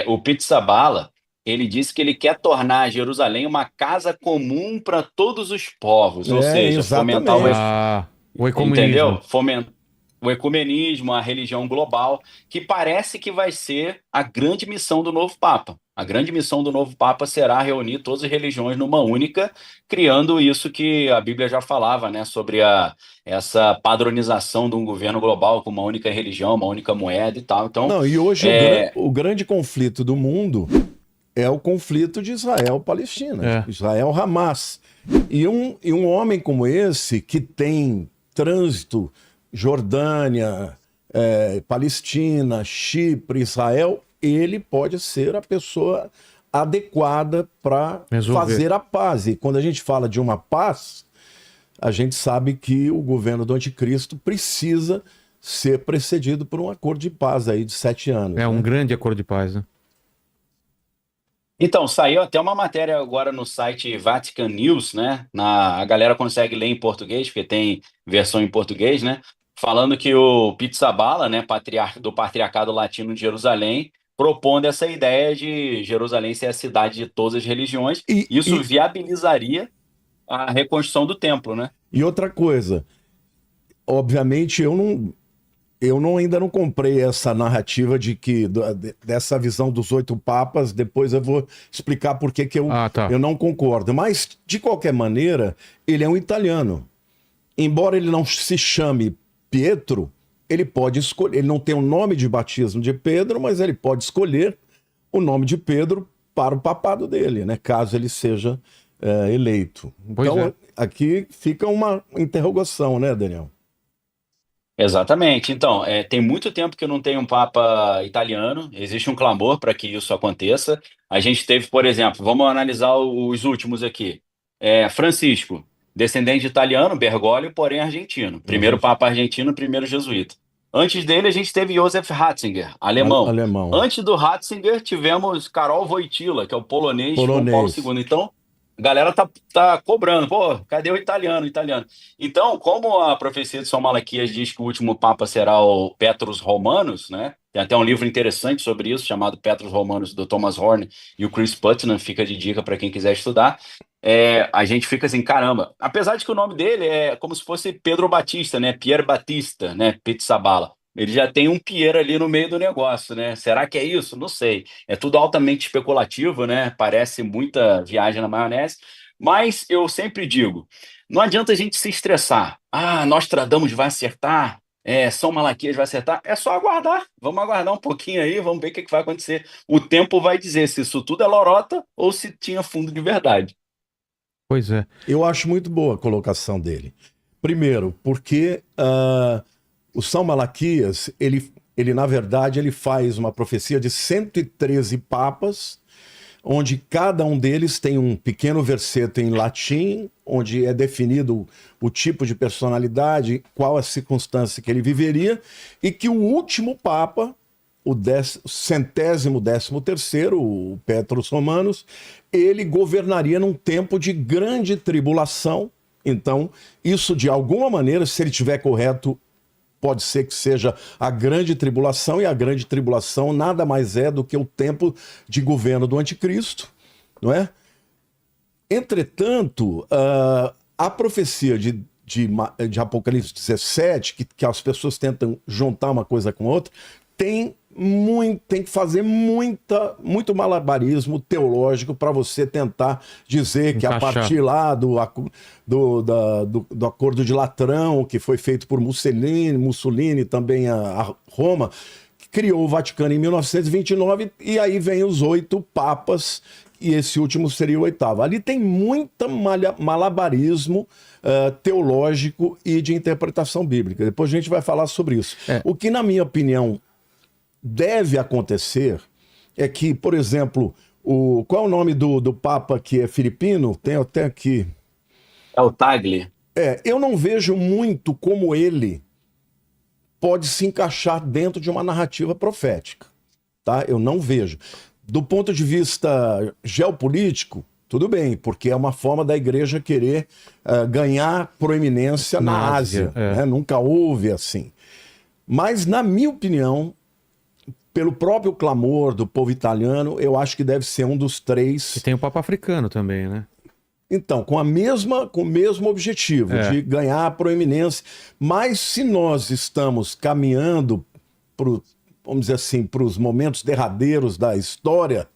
O Pizzaballa, ele disse que ele quer tornar Jerusalém uma casa comum para todos os povos, ou É, seja, fomentar exatamente. O entendeu? ecumenismo. Fomentar o ecumenismo, a religião global, que parece que vai ser a grande missão do novo Papa. A grande missão do novo Papa será reunir todas as religiões numa única, criando isso que a Bíblia já falava, né, sobre essa padronização de um governo global com uma única religião, uma única moeda e tal. Então, Não, e hoje é, o grande conflito do mundo é o conflito de Israel-Palestina, É. Israel-Hamas. E um homem como esse, que tem trânsito, Jordânia, Palestina, Chipre, Israel, ele pode ser a pessoa adequada para Resolver. fazer a paz. E quando a gente fala de uma paz, a gente sabe que o governo do anticristo precisa ser precedido por um acordo de paz aí de 7 anos. É um né? grande acordo de paz, né? então, saiu até uma matéria agora no site Vatican News, né? A galera consegue ler em português, porque tem versão em português, né? Falando que o Pizzaballa, né, patriarca do Patriarcado Latino de Jerusalém, propondo essa ideia de Jerusalém ser a cidade de todas as religiões. E, Isso e, viabilizaria a reconstrução do templo, né? e outra coisa, obviamente eu ainda não comprei essa narrativa de que dessa visão dos 8 papas. Depois eu vou explicar por que eu, Ah, tá. eu não concordo. Mas, de qualquer maneira, ele é um italiano. Embora ele não se chame Pietro, ele pode escolher. Ele não tem o nome de batismo de Pedro, mas ele pode escolher o nome de Pedro para o papado dele, né? Caso ele seja eleito. Pois Então, é. aqui fica uma interrogação, né, Daniel? Exatamente. Então, tem muito tempo que não tem um Papa italiano, existe um clamor para que isso aconteça. A gente teve, por exemplo, vamos analisar os últimos aqui. Francisco, descendente de italiano, Bergoglio, porém argentino. A Primeiro gente, Papa argentino, primeiro jesuíta. Antes dele, a gente teve Joseph Ratzinger, alemão. alemão, Antes do Ratzinger, tivemos Karol Wojtyła, que é o polonês João Paulo polonês. II. Então, a galera tá cobrando, pô, cadê o italiano, o italiano? Então, como a profecia de São Malaquias diz que o último papa será o Petrus Romanus, né? Tem até um livro interessante sobre isso, chamado Petrus Romanus, do Thomas Horn e o Chris Putnam, fica de dica para quem quiser estudar. A gente fica assim, caramba. Apesar de que o nome dele é como se fosse Pedro Batista, né? Pierre Batista, né? Pizzaballa. Ele já tem um Pierre ali no meio do negócio, né? Será que é isso? Não sei. É tudo altamente especulativo, né? Parece muita viagem na maionese. Mas eu sempre digo, não adianta a gente se estressar. Ah, Nostradamus vai acertar. São Malaquias vai acertar. É só aguardar. Vamos aguardar um pouquinho aí, vamos ver o que que vai acontecer. O tempo vai dizer se isso tudo é lorota ou se tinha fundo de verdade. Pois é. Eu acho muito boa a colocação dele. Primeiro, porque o São Malaquias, ele na verdade, ele faz uma profecia de 113 papas, onde cada um deles tem um pequeno verseto em latim, onde é definido o tipo de personalidade, qual a circunstância que ele viveria, e que o último papa, o 113º, o Petrus Romanus, ele governaria num tempo de grande tribulação. Então, isso de alguma maneira, se ele estiver correto, pode ser que seja a grande tribulação, e a grande tribulação nada mais é do que o tempo de governo do anticristo, não é? Entretanto, a profecia de Apocalipse 17, que as pessoas tentam juntar uma coisa com outra, tem que fazer muito malabarismo teológico para você tentar dizer que a Encaixar. partir lá do Acordo de Latrão, que foi feito por Mussolini também a Roma, que criou o Vaticano em 1929, e aí vem os 8 papas, e esse último seria o 8º. Ali tem muito malabarismo teológico e de interpretação bíblica. Depois a gente vai falar sobre isso. É. O que, na minha opinião, deve acontecer é que, por exemplo, qual é o nome do Papa que é filipino? Tem até aqui. É o Tagle. Eu não vejo muito como ele pode se encaixar dentro de uma narrativa profética, tá? Eu não vejo. Do ponto de vista geopolítico, tudo bem, porque é uma forma da igreja querer ganhar proeminência na Ásia. É. Né? Nunca houve assim. Mas, na minha opinião, pelo próprio clamor do povo italiano, eu acho que deve ser um dos E três. tem o Papa Africano também, né? Então, com o mesmo objetivo, de ganhar a proeminência. Mas se nós estamos caminhando vamos dizer assim, para os momentos derradeiros da história,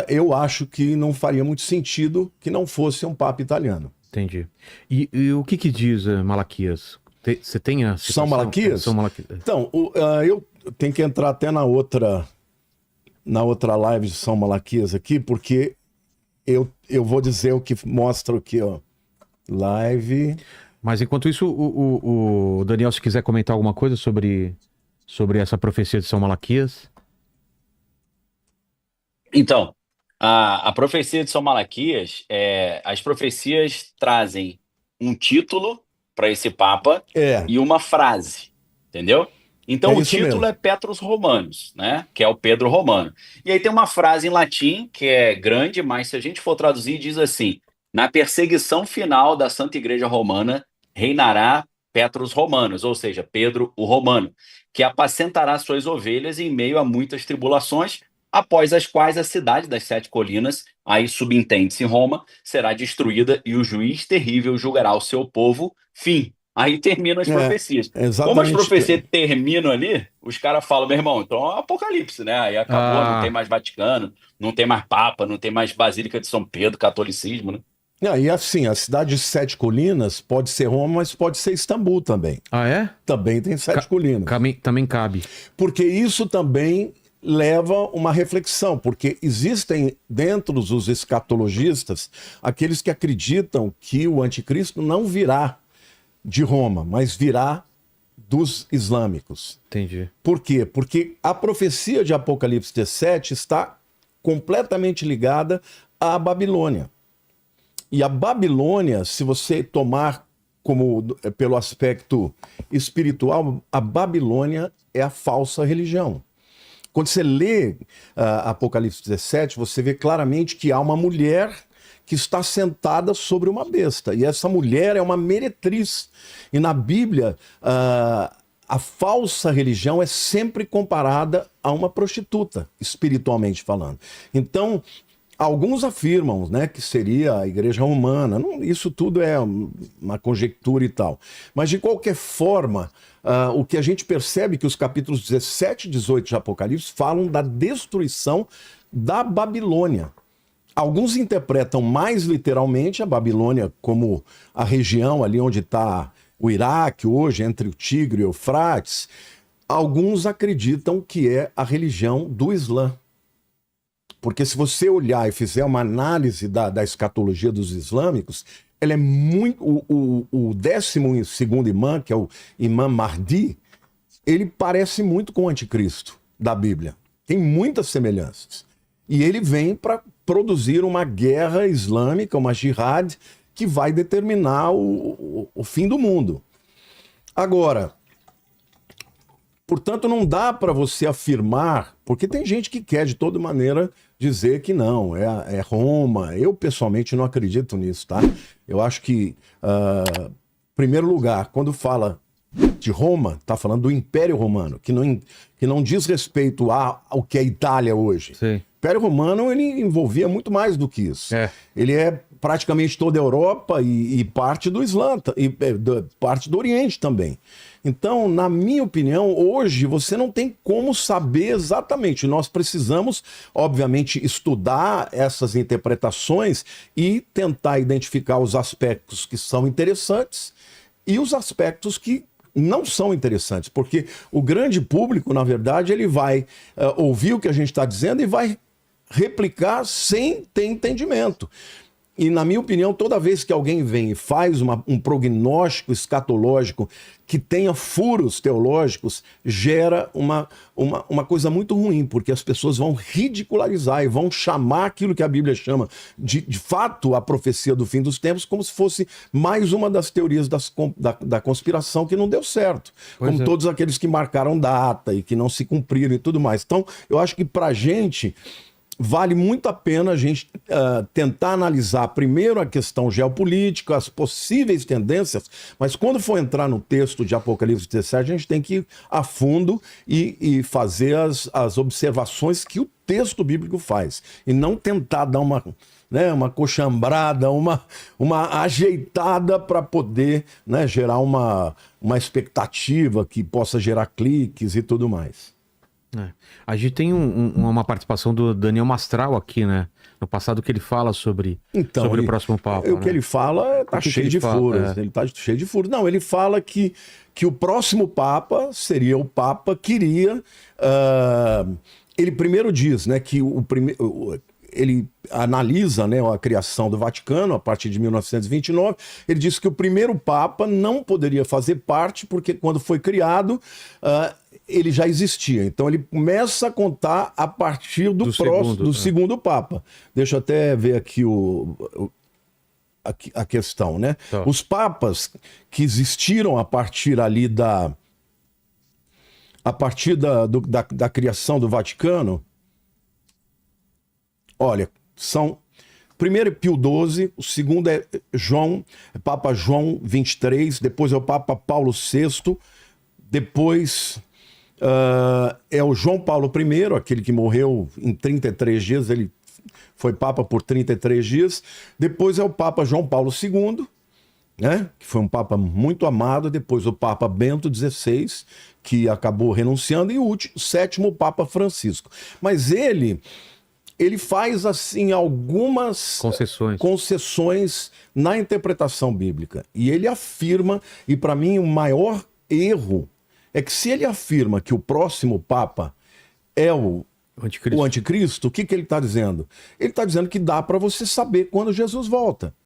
eu acho que não faria muito sentido que não fosse um Papa italiano. Entendi. E o que diz Malaquias? Você tem a citação? São Malaquias? São Malaquias. Então, eu tenho que entrar até na outra live de São Malaquias aqui, porque eu vou dizer o que mostra aqui, ó. Live. Mas enquanto isso, o Daniel, se quiser comentar alguma coisa sobre essa profecia de São Malaquias. Então, a profecia de São Malaquias, as profecias trazem um título para esse Papa e uma frase, entendeu? Então o título mesmo. é Petrus Romanus, né? Que é o Pedro Romano. E aí tem uma frase em latim que é grande, mas se a gente for traduzir, diz assim: na perseguição final da Santa Igreja Romana reinará Petrus Romanus, ou seja, Pedro o Romano, que apacentará suas ovelhas em meio a muitas tribulações, após as quais a cidade das 7 colinas, aí subentende-se Roma, será destruída e o juiz terrível julgará o seu povo. Fim. Aí terminam as profecias. Como as profecias terminam ali, os caras falam, meu irmão, então é Apocalipse, né? Aí acabou, não tem mais Vaticano, não tem mais Papa, não tem mais Basílica de São Pedro, catolicismo, né? E assim, a cidade de 7 colinas pode ser Roma, mas pode ser Istambul também. Ah, é? Também tem 7 colinas. Também cabe. Porque isso também leva uma reflexão, porque existem dentro dos escatologistas aqueles que acreditam que o anticristo não virá de Roma, mas virá dos islâmicos. Entendi. Por quê? Porque a profecia de Apocalipse 17 está completamente ligada à Babilônia. E a Babilônia, se você tomar pelo aspecto espiritual, a Babilônia é a falsa religião. Quando você lê Apocalipse 17, você vê claramente que há uma mulher que está sentada sobre uma besta. E essa mulher é uma meretriz. E na Bíblia, a falsa religião é sempre comparada a uma prostituta, espiritualmente falando. Então, alguns afirmam, né, que seria a Igreja Romana. Isso tudo é uma conjectura e tal. Mas, de qualquer forma, o que a gente percebe é que os capítulos 17 e 18 de Apocalipse falam da destruição da Babilônia. Alguns interpretam mais literalmente a Babilônia como a região ali onde está o Iraque hoje, entre o Tigre e o Eufrates. Alguns acreditam que é a religião do Islã. Porque se você olhar e fizer uma análise da escatologia dos islâmicos, ela é muito... O 12º imã, que é o Imã Mahdi, ele parece muito com o anticristo da Bíblia. Tem muitas semelhanças. E ele vem para produzir uma guerra islâmica, uma jihad, que vai determinar o fim do mundo. Agora, portanto, não dá para você afirmar, porque tem gente que quer, de toda maneira, dizer que não, é Roma. Eu, pessoalmente, não acredito nisso, tá? Eu acho que, em primeiro lugar, quando fala de Roma, está falando do Império Romano, que não diz respeito ao que é Itália hoje. Sim. O Império Romano, ele envolvia muito mais do que isso. Ele é praticamente toda a Europa e parte do Islã, e parte do Oriente também. Então, na minha opinião, hoje você não tem como saber exatamente. Nós precisamos, obviamente, estudar essas interpretações e tentar identificar os aspectos que são interessantes e os aspectos que não são interessantes, porque o grande público, na verdade, ele vai ouvir o que a gente está dizendo e vai replicar sem ter entendimento. E, na minha opinião, toda vez que alguém vem e faz um prognóstico escatológico que tenha furos teológicos, gera uma coisa muito ruim, porque as pessoas vão ridicularizar e vão chamar aquilo que a Bíblia chama de fato a profecia do fim dos tempos como se fosse mais uma das teorias da conspiração que não deu certo. Como todos aqueles que marcaram data e que não se cumpriram e tudo mais. Então, eu acho que pra gente... vale muito a pena a gente tentar analisar primeiro a questão geopolítica, as possíveis tendências, mas quando for entrar no texto de Apocalipse 17, a gente tem que ir a fundo e fazer as observações que o texto bíblico faz, e não tentar dar uma coxambrada, uma ajeitada para poder, né, gerar uma expectativa que possa gerar cliques e tudo mais. A gente tem uma participação do Daniel Mastral aqui, né? No passado, que ele fala sobre o próximo Papa. O que ele fala tá cheio de furos. Ele tá cheio de furos. Não, ele fala que o próximo Papa seria o Papa que iria. Ele primeiro diz, né, que ele analisa, né, a criação do Vaticano a partir de 1929. Ele diz que o primeiro Papa não poderia fazer parte, porque quando foi criado, ele já existia. Então ele começa a contar a partir do segundo Papa. Deixa eu até ver aqui a questão, né? Tá. Os papas que existiram a partir ali da criação do Vaticano, olha, são... Primeiro é Pio XII, o segundo é Papa João XXIII, depois é o Papa Paulo VI, depois é o João Paulo I, aquele que morreu em 33 dias, ele foi Papa por 33 dias. Depois é o Papa João Paulo II, né, que foi um Papa muito amado. Depois o Papa Bento XVI, que acabou renunciando, e o sétimo Papa Francisco. Mas ele faz assim algumas concessões na interpretação bíblica. E ele afirma, e para mim o maior erro é que se ele afirma que o próximo Papa é o anticristo, o que ele está dizendo? Ele está dizendo que dá para você saber quando Jesus volta.